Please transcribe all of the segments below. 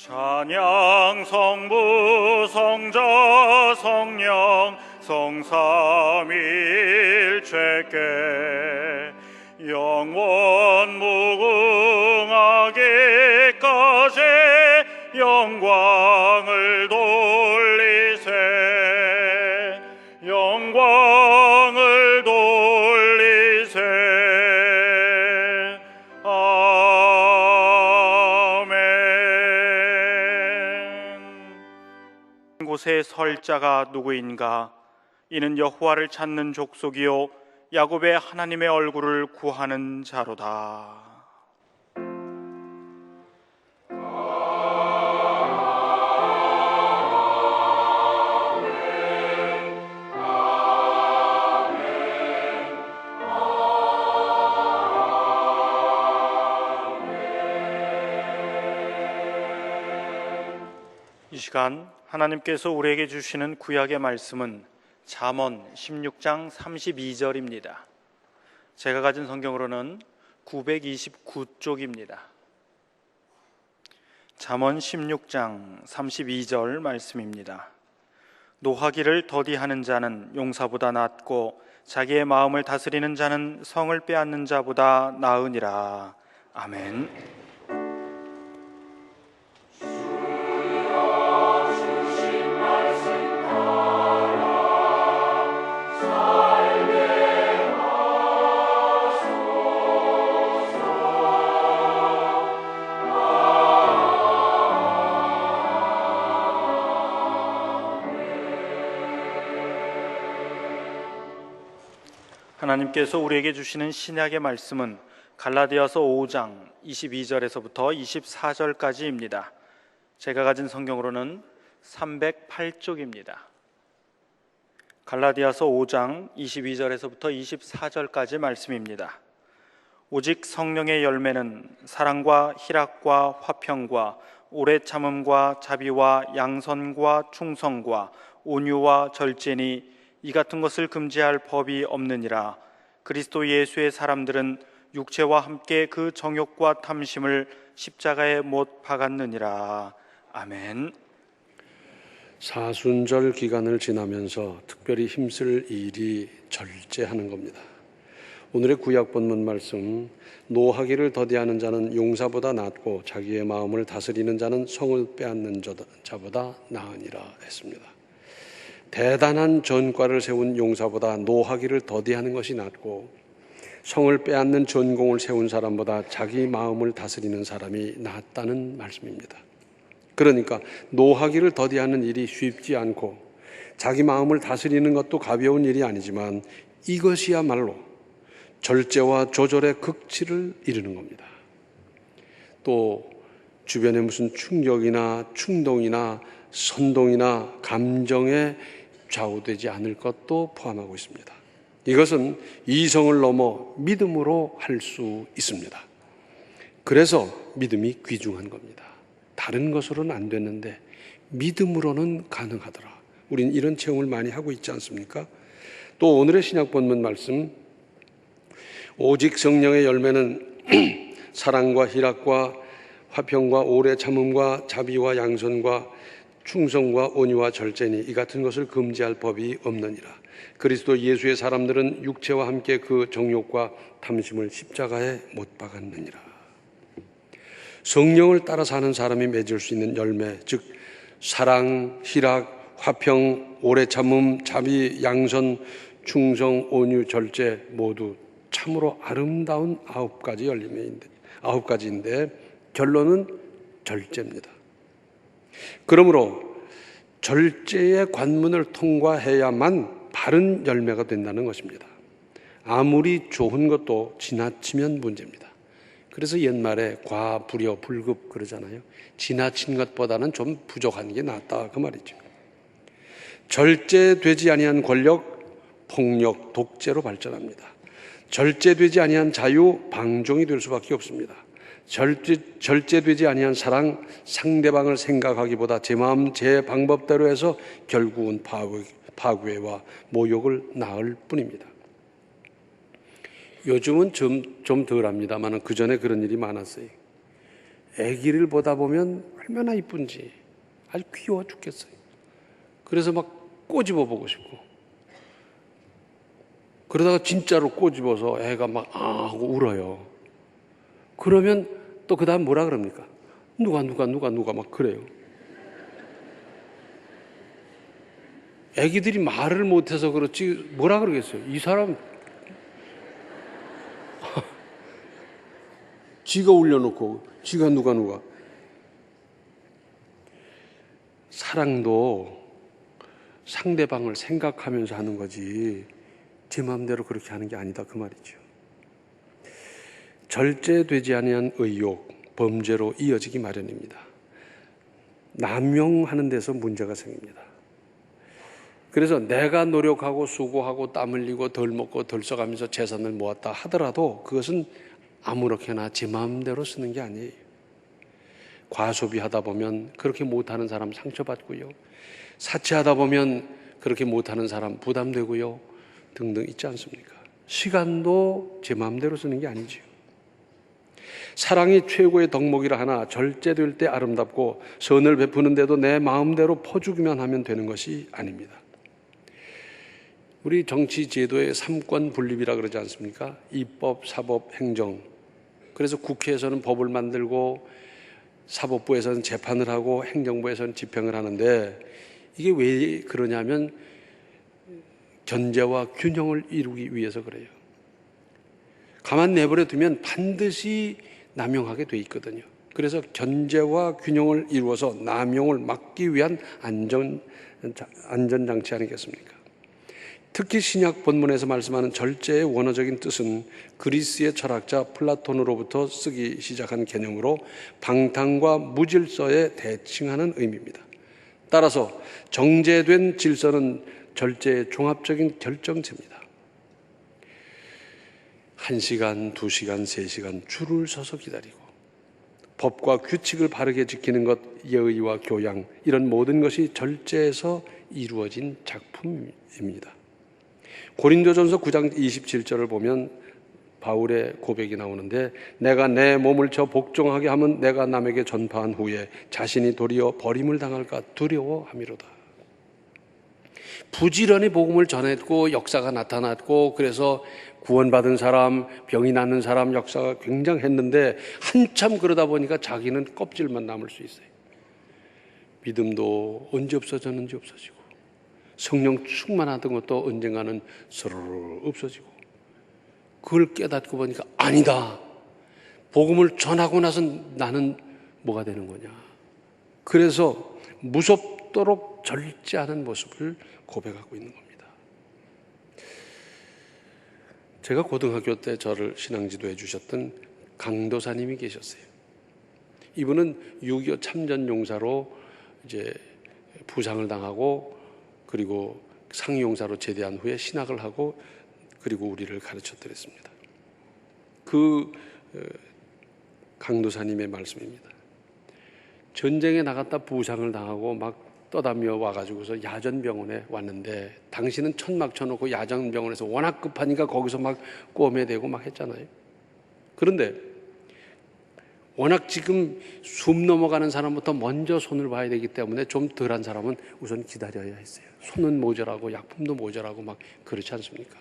찬양 성부 성자 성령 성삼일체께 영원 무궁하기까지 영광을 돌리세 영광을 돌리세 곳에 설 자가 누구인가? 이는 여호와를 찾는 족속이요 야곱의 하나님의 얼굴을 구하는 자로다. 이 시간 하나님께서 우리에게 주시는 구약의 말씀은 잠언 16장 32절입니다. 제가 가진 성경으로는 929쪽입니다. 잠언 16장 32절 말씀입니다. 노하기를 더디하는 자는 용사보다 낫고 자기의 마음을 다스리는 자는 성을 빼앗는 자보다 나으니라. 아멘. 하나님께서 우리에게 주시는 신약의 말씀은 갈라디아서 5장 22절에서부터 24절까지입니다. 제가 가진 성경으로는 308쪽입니다. 갈라디아서 5장 22절에서부터 24절까지 말씀입니다. 오직 성령의 열매는 사랑과 희락과 화평과 오래 참음과 자비와 양선과 충성과 온유와 절제니 이 같은 것을 금지할 법이 없느니라. 그리스도 예수의 사람들은 육체와 함께 그 정욕과 탐심을 십자가에 못 박았느니라. 아멘. 사순절 기간을 지나면서 특별히 힘쓸 일이 절제하는 겁니다. 오늘의 구약 본문 말씀, 노하기를 더디하는 자는 용사보다 낫고 자기의 마음을 다스리는 자는 성을 빼앗는 자보다 나으니라 했습니다. 대단한 전과를 세운 용사보다 노하기를 더디하는 것이 낫고 성을 빼앗는 전공을 세운 사람보다 자기 마음을 다스리는 사람이 낫다는 말씀입니다. 그러니까 노하기를 더디하는 일이 쉽지 않고 자기 마음을 다스리는 것도 가벼운 일이 아니지만 이것이야말로 절제와 조절의 극치를 이루는 겁니다. 또 주변에 무슨 충격이나 충동이나 선동이나 감정에 좌우되지 않을 것도 포함하고 있습니다. 이것은 이성을 넘어 믿음으로 할 수 있습니다. 그래서 믿음이 귀중한 겁니다. 다른 것으로는 안 됐는데 믿음으로는 가능하더라. 우린 이런 체험을 많이 하고 있지 않습니까? 또 오늘의 신약 본문 말씀, 오직 성령의 열매는 사랑과 희락과 화평과 오래 참음과 자비와 양선과 충성과 온유와 절제니 이 같은 것을 금지할 법이 없느니라. 그리스도 예수의 사람들은 육체와 함께 그 정욕과 탐심을 십자가에 못 박았느니라. 성령을 따라 사는 사람이 맺을 수 있는 열매, 즉 사랑, 희락, 화평, 오래 참음, 자비, 양선, 충성, 온유, 절제 모두 참으로 아름다운 9가지인데 결론은 절제입니다. 그러므로 절제의 관문을 통과해야만 바른 열매가 된다는 것입니다. 아무리 좋은 것도 지나치면 문제입니다. 그래서 옛말에 과불여 불급 그러잖아요. 지나친 것보다는 좀 부족한 게 낫다 그 말이죠. 절제되지 아니한 권력, 폭력, 독재로 발전합니다. 절제되지 아니한 자유, 방종이 될 수밖에 없습니다. 절제되지 아니한 사랑, 상대방을 생각하기보다 제 마음 제 방법대로 해서 결국은 파괴와 모욕을 낳을 뿐입니다. 요즘은 좀 덜합니다만 그전에 그런 일이 많았어요. 아기를 보다 보면 얼마나 이쁜지 아주 귀여워 죽겠어요. 그래서 막 꼬집어 보고 싶고, 그러다가 진짜로 꼬집어서 애가 막 아 하고 울어요. 그러면 또 그 다음 뭐라 그럽니까? 누가 막 그래요. 애기들이 말을 못해서 그렇지 뭐라 그러겠어요? 이 사람 지가 울려놓고 지가 누가. 사랑도 상대방을 생각하면서 하는 거지 제 마음대로 그렇게 하는 게 아니다 그 말이죠. 절제되지 아니한 의욕, 범죄로 이어지기 마련입니다. 남용하는 데서 문제가 생깁니다. 그래서 내가 노력하고 수고하고 땀 흘리고 덜 먹고 덜 써가면서 재산을 모았다 하더라도 그것은 아무렇게나 제 마음대로 쓰는 게 아니에요. 과소비하다 보면 그렇게 못하는 사람 상처받고요. 사치하다 보면 그렇게 못하는 사람 부담되고요. 등등 있지 않습니까? 시간도 제 마음대로 쓰는 게 아니지요. 사랑이 최고의 덕목이라 하나 절제될 때 아름답고 선을 베푸는데도 내 마음대로 퍼주기만 하면 되는 것이 아닙니다. 우리 정치 제도의 삼권 분립이라 그러지 않습니까? 입법, 사법, 행정. 그래서 국회에서는 법을 만들고 사법부에서는 재판을 하고 행정부에서는 집행을 하는데 이게 왜 그러냐면 견제와 균형을 이루기 위해서 그래요. 가만 내버려 두면 반드시 남용하게 돼 있거든요. 그래서 견제와 균형을 이루어서 남용을 막기 위한 안전장치 아니겠습니까? 특히 신약 본문에서 말씀하는 절제의 원어적인 뜻은 그리스의 철학자 플라톤으로부터 쓰기 시작한 개념으로 방탕과 무질서에 대칭하는 의미입니다. 따라서 정제된 질서는 절제의 종합적인 결정체입니다. 1시간, 2시간, 3시간 줄을 서서 기다리고 법과 규칙을 바르게 지키는 것, 예의와 교양, 이런 모든 것이 절제에서 이루어진 작품입니다. 고린도전서 9장 27절을 보면 바울의 고백이 나오는데 내가 내 몸을 저 복종하게 하면 내가 남에게 전파한 후에 자신이 도리어 버림을 당할까 두려워함이로다. 부지런히 복음을 전했고 역사가 나타났고 그래서 구원받은 사람, 병이 낫는 사람 역사가 굉장했는데 한참 그러다 보니까 자기는 껍질만 남을 수 있어요. 믿음도 언제 없어졌는지 없어지고 성령 충만하던 것도 언젠가는 스르르 없어지고 그걸 깨닫고 보니까 아니다. 복음을 전하고 나서 나는 뭐가 되는 거냐. 그래서 무섭도록 절제하는 모습을 고백하고 있는 겁니다. 제가 고등학교 때 저를 신앙지도해 주셨던 강도사님이 계셨어요. 이분은 6.25 참전용사로 이제 부상을 당하고 그리고 상용사로 제대한 후에 신학을 하고 그리고 우리를 가르쳤더랬습니다. 그 강도사님의 말씀입니다. 전쟁에 나갔다 부상을 당하고 막 떠다며 와가지고서 야전병원에 왔는데 당신은 천막 쳐놓고 야전병원에서 워낙 급하니까 거기서 막 꿰매대고 막 했잖아요. 그런데 워낙 지금 숨 넘어가는 사람부터 먼저 손을 봐야 되기 때문에 좀 덜한 사람은 우선 기다려야 했어요. 손은 모자라고 약품도 모자라고 막 그렇지 않습니까?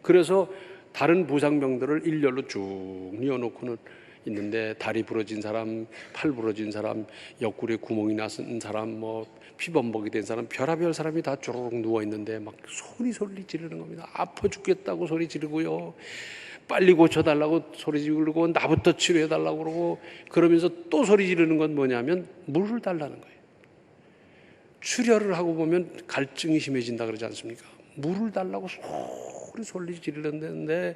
그래서 다른 부상병들을 일렬로 쭉 뉘어놓고는 있는데 다리 부러진 사람, 팔 부러진 사람, 옆구리에 구멍이 나는 사람, 뭐 피범벅이 된 사람, 별의별 사람이 다 주르륵 누워 있는데 막 소리 지르는 겁니다. 아파 죽겠다고 소리 지르고요. 빨리 고쳐달라고 소리 지르고 나부터 치료해달라고 그러고 그러면서 또 소리 지르는 건 뭐냐면 물을 달라는 거예요. 출혈을 하고 보면 갈증이 심해진다 그러지 않습니까? 물을 달라고 소리 지르는데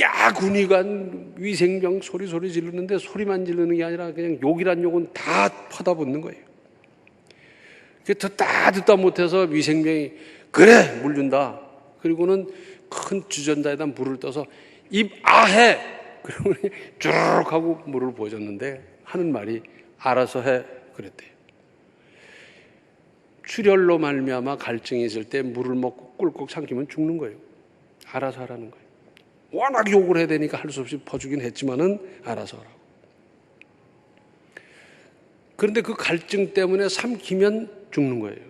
야 군의관 위생병 소리 지르는데 소리만 지르는 게 아니라 그냥 욕이란 욕은 다 퍼다붙는 거예요. 듣다 못해서 위생병이 그래 물 준다. 그리고는 큰 주전자에다 물을 떠서 입 아해 그러면 쭈르륵 하고 물을 부어줬는데 하는 말이 알아서 해 그랬대요. 출혈로 말미암아 갈증이 있을 때 물을 먹고 꿀꺽 삼키면 죽는 거예요. 알아서 하라는 거예요. 워낙 욕을 해야 되니까 할 수 없이 퍼주긴 했지만은 알아서 하라고. 그런데 그 갈증 때문에 삼키면 죽는 거예요.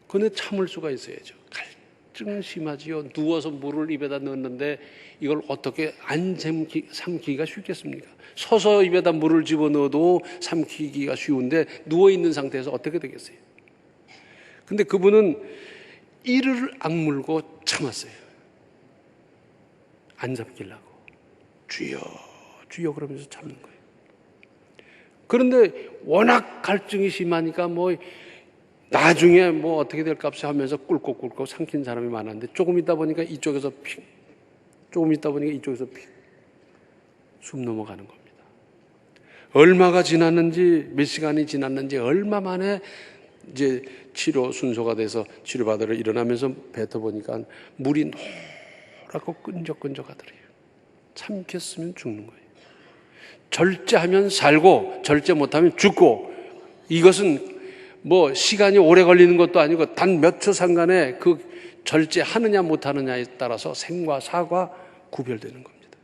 그런데 참을 수가 있어야죠. 갈증은 심하지요. 누워서 물을 입에다 넣었는데 이걸 어떻게 안 삼키기가 쉽겠습니까? 서서 입에다 물을 집어넣어도 삼키기가 쉬운데 누워있는 상태에서 어떻게 되겠어요? 근데 그분은 이를 악물고 참았어요. 안 삼키려고. 주여, 주여 그러면서 참는 거예요. 그런데 워낙 갈증이 심하니까 나중에 어떻게 될까 하면서 꿀꺽꿀꺽 삼킨 사람이 많았는데 조금 있다 보니까 이쪽에서 픽, 조금 있다 보니까 이쪽에서 픽, 숨 넘어가는 겁니다. 얼마가 지났는지, 몇 시간이 지났는지, 얼마 만에 이제 치료 순서가 돼서 치료받으러 일어나면서 뱉어보니까 물이 노랗고 끈적끈적하더래요. 삼켰으면 죽는 거예요. 절제하면 살고 절제 못하면 죽고, 이것은 시간이 오래 걸리는 것도 아니고 단 몇 초 상간에 그 절제하느냐 못하느냐에 따라서 생과 사가 구별되는 겁니다.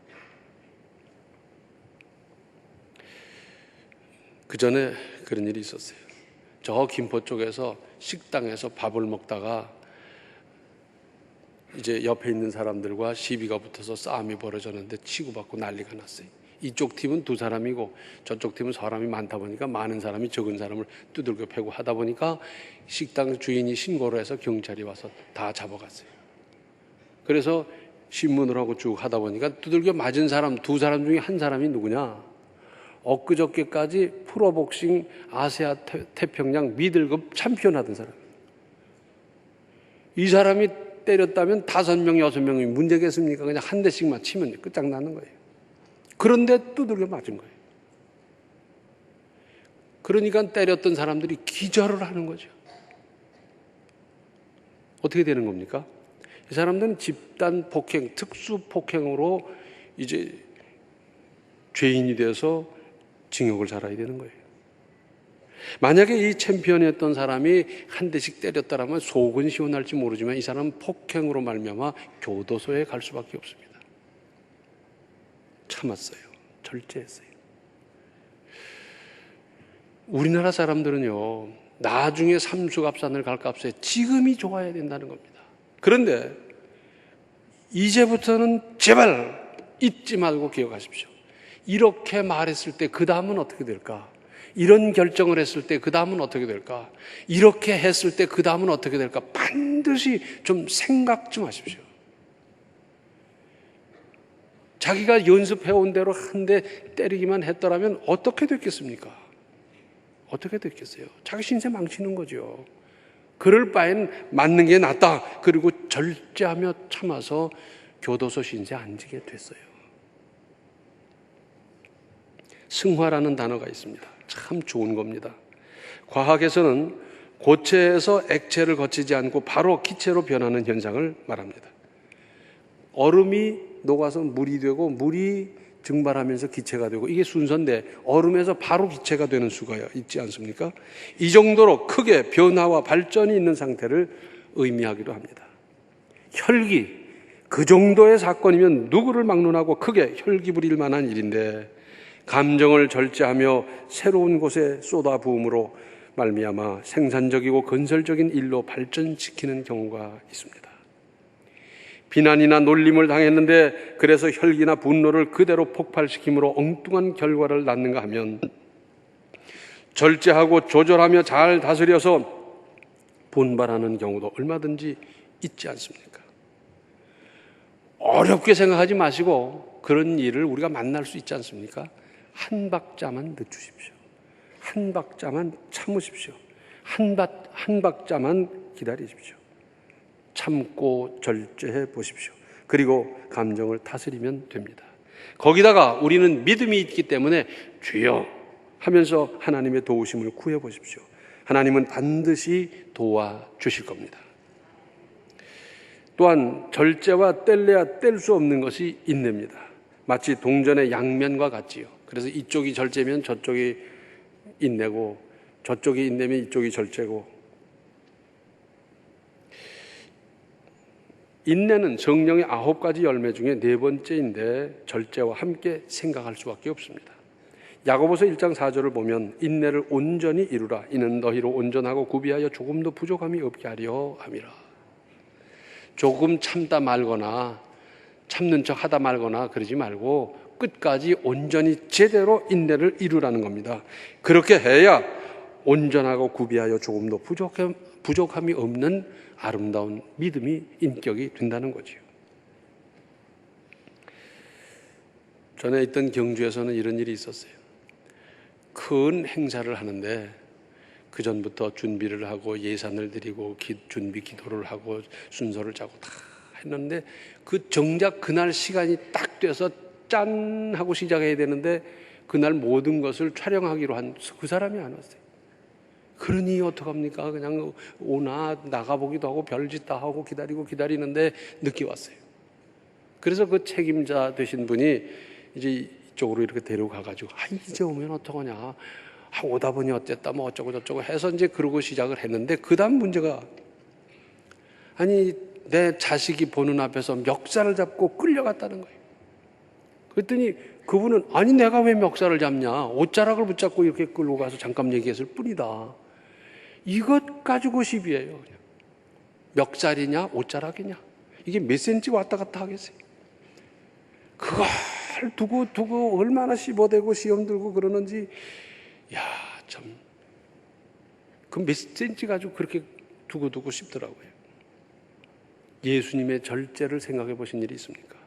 그 전에 그런 일이 있었어요. 저 김포 쪽에서 식당에서 밥을 먹다가 이제 옆에 있는 사람들과 시비가 붙어서 싸움이 벌어졌는데 치고받고 난리가 났어요. 이쪽 팀은 2사람이고 저쪽 팀은 사람이 많다 보니까 많은 사람이 적은 사람을 두들겨 패고 하다 보니까 식당 주인이 신고를 해서 경찰이 와서 다 잡아갔어요. 그래서 신문을 하고 쭉 하다 보니까 두들겨 맞은 사람 2사람 중에 한 사람이 누구냐? 엊그저께까지 프로복싱 아시아 태평양 미들급 챔피언 하던 사람. 이 사람이 때렸다면 5명, 6명이 문제겠습니까? 그냥 한 대씩만 치면 끝장나는 거예요. 그런데 두들겨 맞은 거예요. 그러니까 때렸던 사람들이 기절을 하는 거죠. 어떻게 되는 겁니까? 이 사람들은 집단 폭행, 특수 폭행으로 이제 죄인이 되어서 징역을 살아야 되는 거예요. 만약에 이 챔피언이었던 사람이 한 대씩 때렸다라면 속은 시원할지 모르지만 이 사람은 폭행으로 말미암아 교도소에 갈 수밖에 없습니다. 참았어요. 절제했어요. 우리나라 사람들은요, 나중에 삼수갑산을 갈 값에 지금이 좋아야 된다는 겁니다. 그런데 이제부터는 제발 잊지 말고 기억하십시오. 이렇게 말했을 때 그 다음은 어떻게 될까? 이런 결정을 했을 때 그 다음은 어떻게 될까? 이렇게 했을 때 그 다음은 어떻게 될까? 반드시 좀 생각 좀 하십시오. 자기가 연습해온 대로 한 대 때리기만 했더라면 어떻게 됐겠습니까? 어떻게 됐겠어요? 자기 신세 망치는 거죠. 그럴 바엔 맞는 게 낫다. 그리고 절제하며 참아서 교도소 신세 안 지게 됐어요. 승화라는 단어가 있습니다. 참 좋은 겁니다. 과학에서는 고체에서 액체를 거치지 않고 바로 기체로 변하는 현상을 말합니다. 얼음이 녹아서 물이 되고 물이 증발하면서 기체가 되고 이게 순서인데 얼음에서 바로 기체가 되는 수가 있지 않습니까? 이 정도로 크게 변화와 발전이 있는 상태를 의미하기도 합니다. 혈기, 그 정도의 사건이면 누구를 막론하고 크게 혈기 부릴 만한 일인데 감정을 절제하며 새로운 곳에 쏟아부음으로 말미암아 생산적이고 건설적인 일로 발전시키는 경우가 있습니다. 비난이나 놀림을 당했는데 그래서 혈기나 분노를 그대로 폭발시킴으로 엉뚱한 결과를 낳는가 하면 절제하고 조절하며 잘 다스려서 분발하는 경우도 얼마든지 있지 않습니까? 어렵게 생각하지 마시고 그런 일을 우리가 만날 수 있지 않습니까? 한 박자만 늦추십시오. 한 박자만 참으십시오. 한 박자만 기다리십시오. 참고 절제해 보십시오. 그리고 감정을 다스리면 됩니다. 거기다가 우리는 믿음이 있기 때문에 주여 하면서 하나님의 도우심을 구해 보십시오. 하나님은 반드시 도와주실 겁니다. 또한 절제와 뗄래야 뗄 수 없는 것이 인내입니다. 마치 동전의 양면과 같지요. 그래서 이쪽이 절제면 저쪽이 인내고 저쪽이 인내면 이쪽이 절제고, 인내는 성령의 9가지 열매 중에 4번째인데 절제와 함께 생각할 수밖에 없습니다. 야고보서 1장 4절을 보면 인내를 온전히 이루라. 이는 너희로 온전하고 구비하여 조금도 부족함이 없게 하려 함이라. 조금 참다 말거나 참는 척 하다 말거나 그러지 말고 끝까지 온전히 제대로 인내를 이루라는 겁니다. 그렇게 해야 온전하고 구비하여 조금도 부족함이 없는 아름다운 믿음이 인격이 된다는 거지요. 전에 있던 경주에서는 이런 일이 있었어요. 큰 행사를 하는데 그 전부터 준비를 하고 예산을 드리고 준비 기도를 하고 순서를 짜고 다 했는데 그 정작 그날 시간이 딱 돼서 짠 하고 시작해야 되는데 그날 모든 것을 촬영하기로 한 그 사람이 안 왔어요. 그러니 어떡합니까? 그냥 오나 나가보기도 하고 별짓 다 하고 기다리는데 늦게 왔어요. 그래서 그 책임자 되신 분이 이제 이쪽으로 이렇게 데려가가지고 이제 오면 어떡하냐, 오다 보니 어쨌다 뭐 어쩌고 저쩌고 해서 이제 그러고 시작을 했는데 그 다음 문제가, 아니 내 자식이 보는 앞에서 멱살을 잡고 끌려갔다는 거예요. 그랬더니 그분은 아니 내가 왜 멱살을 잡냐, 옷자락을 붙잡고 이렇게 끌고 가서 잠깐 얘기했을 뿐이다. 이것 가지고 시비예요. 멱살이냐 옷자락이냐, 이게 몇 센치 왔다 갔다 하겠어요. 그걸 두고 얼마나 씹어대고 시험 들고 그러는지, 야 참, 그 몇 센치 가지고 그렇게 두고 씹더라고요. 예수님의 절제를 생각해 보신 일이 있습니까?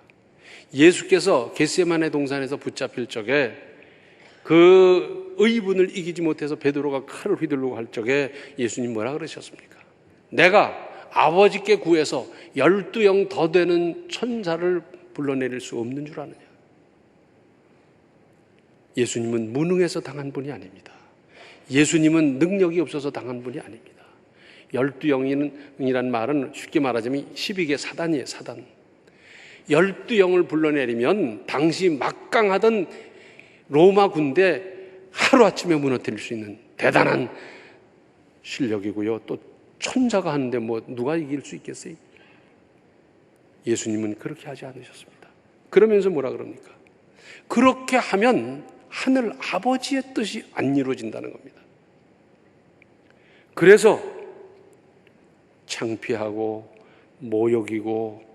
예수께서 겟세마네 동산에서 붙잡힐 적에 그 의분을 이기지 못해서 베드로가 칼을 휘두르고 할 적에 예수님 뭐라 그러셨습니까? 내가 아버지께 구해서 12영 더 되는 천사를 불러내릴 수 없는 줄 아느냐? 예수님은 무능해서 당한 분이 아닙니다. 예수님은 능력이 없어서 당한 분이 아닙니다. 12영이란 말은 쉽게 말하자면 12개 사단이에요. 사단. 12영을 불러내리면 당시 막강하던 로마 군대 하루아침에 무너뜨릴 수 있는 대단한 실력이고요. 또 천사가 하는데 뭐 누가 이길 수 있겠어요? 예수님은 그렇게 하지 않으셨습니다. 그러면서 뭐라 그럽니까? 그렇게 하면 하늘 아버지의 뜻이 안 이루어진다는 겁니다. 그래서 창피하고 모욕이고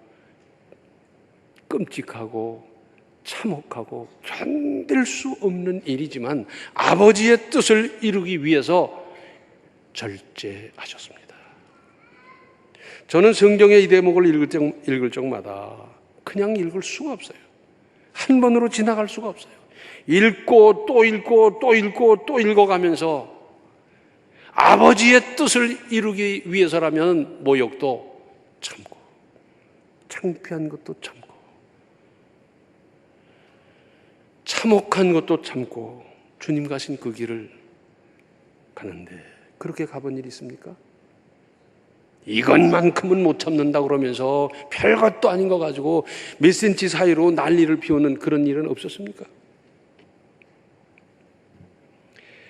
끔찍하고 참혹하고 견딜 수 없는 일이지만 아버지의 뜻을 이루기 위해서 절제하셨습니다. 저는 성경의 이 대목을 읽을 적마다 그냥 읽을 수가 없어요. 한 번으로 지나갈 수가 없어요. 읽고 또 읽고 또 읽고 또 읽어가면서 아버지의 뜻을 이루기 위해서라면 모욕도 참고 창피한 것도 참고 참혹한 것도 참고 주님 가신 그 길을 가는데 그렇게 가본 일이 있습니까? 이것만큼은 못 참는다 그러면서 별것도 아닌 거 가지고 몇 센치 사이로 난리를 피우는 그런 일은 없었습니까?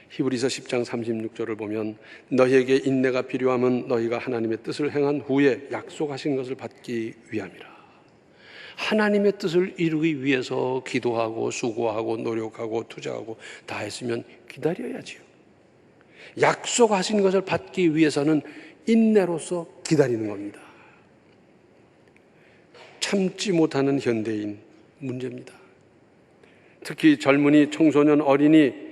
히브리서 10장 36절을 보면 너희에게 인내가 필요함은 너희가 하나님의 뜻을 행한 후에 약속하신 것을 받기 위함이라. 하나님의 뜻을 이루기 위해서 기도하고 수고하고 노력하고 투자하고 다 했으면 기다려야지요. 약속하신 것을 받기 위해서는 인내로서 기다리는 겁니다. 참지 못하는 현대인 문제입니다. 특히 젊은이, 청소년, 어린이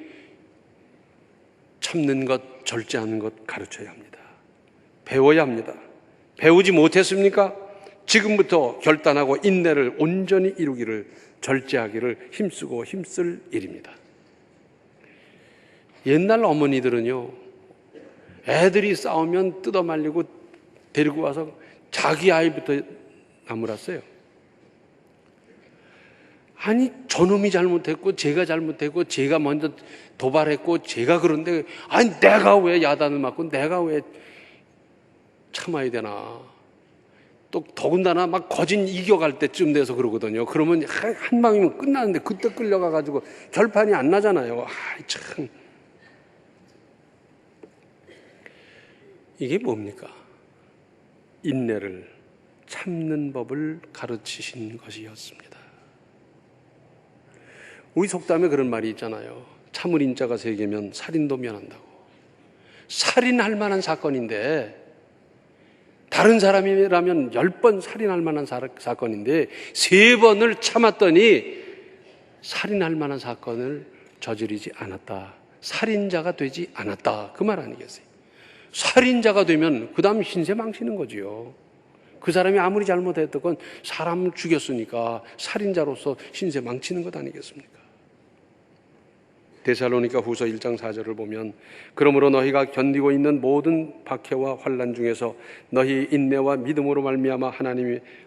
참는 것, 절제하는 것 가르쳐야 합니다. 배워야 합니다. 배우지 못했습니까? 지금부터 결단하고 인내를 온전히 이루기를, 절제하기를 힘쓸 일입니다. 옛날 어머니들은요, 애들이 싸우면 뜯어말리고 데리고 와서 자기 아이부터 나무랐어요. 아니 저놈이 잘못했고 제가 잘못했고 제가 먼저 도발했고 제가 그런데 아니 내가 왜 야단을 맞고 내가 왜 참아야 되나. 또 더군다나 막 거진 이겨갈 때쯤 돼서 그러거든요. 그러면 한 방이면 끝나는데 그때 끌려가가지고 결판이 안 나잖아요. 참. 이게 뭡니까? 인내를 참는 법을 가르치신 것이었습니다. 우리 속담에 그런 말이 있잖아요. 사물인자가 3개면 살인도 면한다고. 살인할 만한 사건인데, 다른 사람이라면 10번 살인할 만한 사건인데 3번을 참았더니 살인할 만한 사건을 저지르지 않았다. 살인자가 되지 않았다. 그 말 아니겠어요? 살인자가 되면 그 다음 신세 망치는 거지요. 그 사람이 아무리 잘못했던 건 사람을 죽였으니까 살인자로서 신세 망치는 것 아니겠습니까? 데살로니가 후서 1장 4절을 보면 그러므로 너희가 견디고 있는 모든 박해와 환난 중에서 너희 인내와 믿음으로 말미암아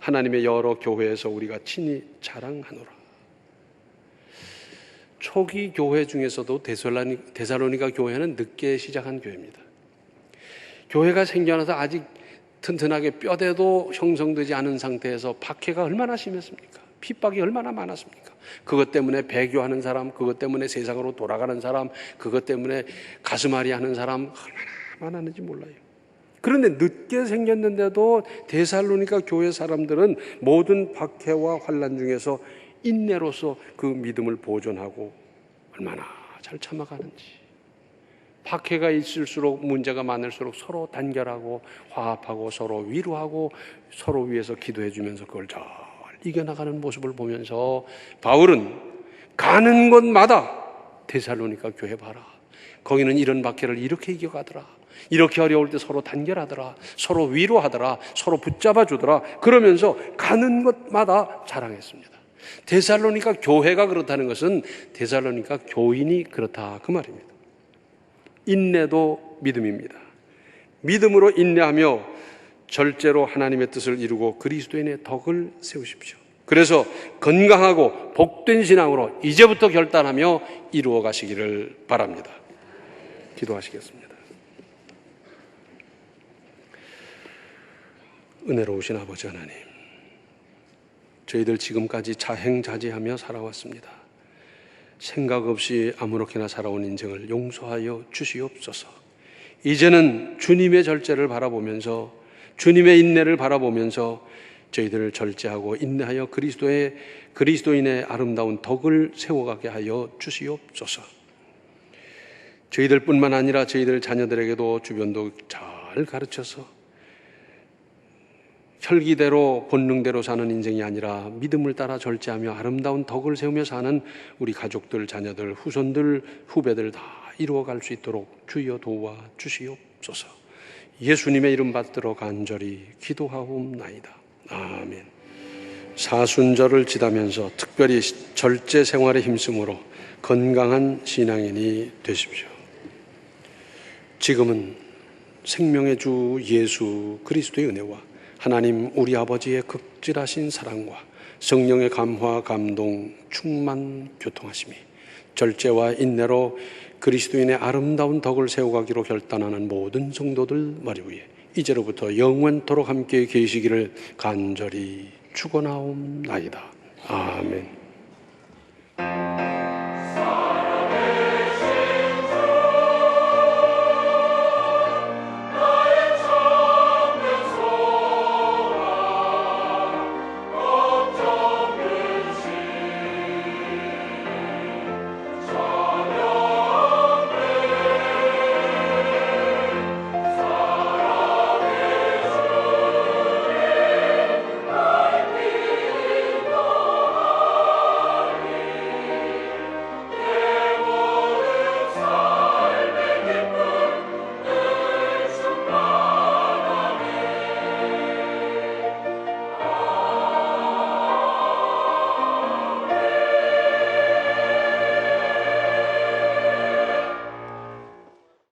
하나님의 여러 교회에서 우리가 친히 자랑하노라. 초기 교회 중에서도 데살로니가 교회는 늦게 시작한 교회입니다. 교회가 생겨나서 아직 튼튼하게 뼈대도 형성되지 않은 상태에서 박해가 얼마나 심했습니까? 핍박이 얼마나 많았습니까? 그것 때문에 배교하는 사람, 그것 때문에 세상으로 돌아가는 사람, 그것 때문에 가슴앓이 하는 사람 얼마나 많았는지 몰라요. 그런데 늦게 생겼는데도 데살로니가 교회 사람들은 모든 박해와 환난 중에서 인내로서 그 믿음을 보존하고 얼마나 잘 참아가는지. 박해가 있을수록 문제가 많을수록 서로 단결하고 화합하고 서로 위로하고 서로 위해서 기도해 주면서 그걸 잘 이겨나가는 모습을 보면서 바울은 가는 곳마다 데살로니가 교회 봐라. 거기는 이런 박해를 이렇게 이겨가더라. 이렇게 어려울 때 서로 단결하더라. 서로 위로하더라. 서로 붙잡아 주더라. 그러면서 가는 곳마다 자랑했습니다. 데살로니가 교회가 그렇다는 것은 데살로니가 교인이 그렇다 그 말입니다. 인내도 믿음입니다. 믿음으로 인내하며 절제로 하나님의 뜻을 이루고 그리스도인의 덕을 세우십시오. 그래서 건강하고 복된 신앙으로 이제부터 결단하며 이루어 가시기를 바랍니다. 기도하시겠습니다. 은혜로우신 아버지 하나님, 저희들 지금까지 자행자제하며 살아왔습니다. 생각 없이 아무렇게나 살아온 인생을 용서하여 주시옵소서. 이제는 주님의 절제를 바라보면서 주님의 인내를 바라보면서 저희들을 절제하고 인내하여 그리스도인의 아름다운 덕을 세워가게 하여 주시옵소서. 저희들뿐만 아니라 저희들 자녀들에게도 주변도 잘 가르쳐서 혈기대로 본능대로 사는 인생이 아니라 믿음을 따라 절제하며 아름다운 덕을 세우며 사는 우리 가족들, 자녀들, 후손들, 후배들 다 이루어갈 수 있도록 주여 도와 주시옵소서. 예수님의 이름 받들어 간절히 기도하옵나이다. 아멘. 사순절을 지나면서 특별히 절제 생활에 힘쓰므로 건강한 신앙인이 되십시오. 지금은 생명의 주 예수 그리스도의 은혜와 하나님 우리 아버지의 극진하신 사랑과 성령의 감화, 감동, 충만, 교통하심이 절제와 인내로 그리스도인의 아름다운 덕을 세워가기로 결단하는 모든 성도들 머리 위에 이제로부터 영원토록 함께 계시기를 간절히 축원하옵나이다. 아멘.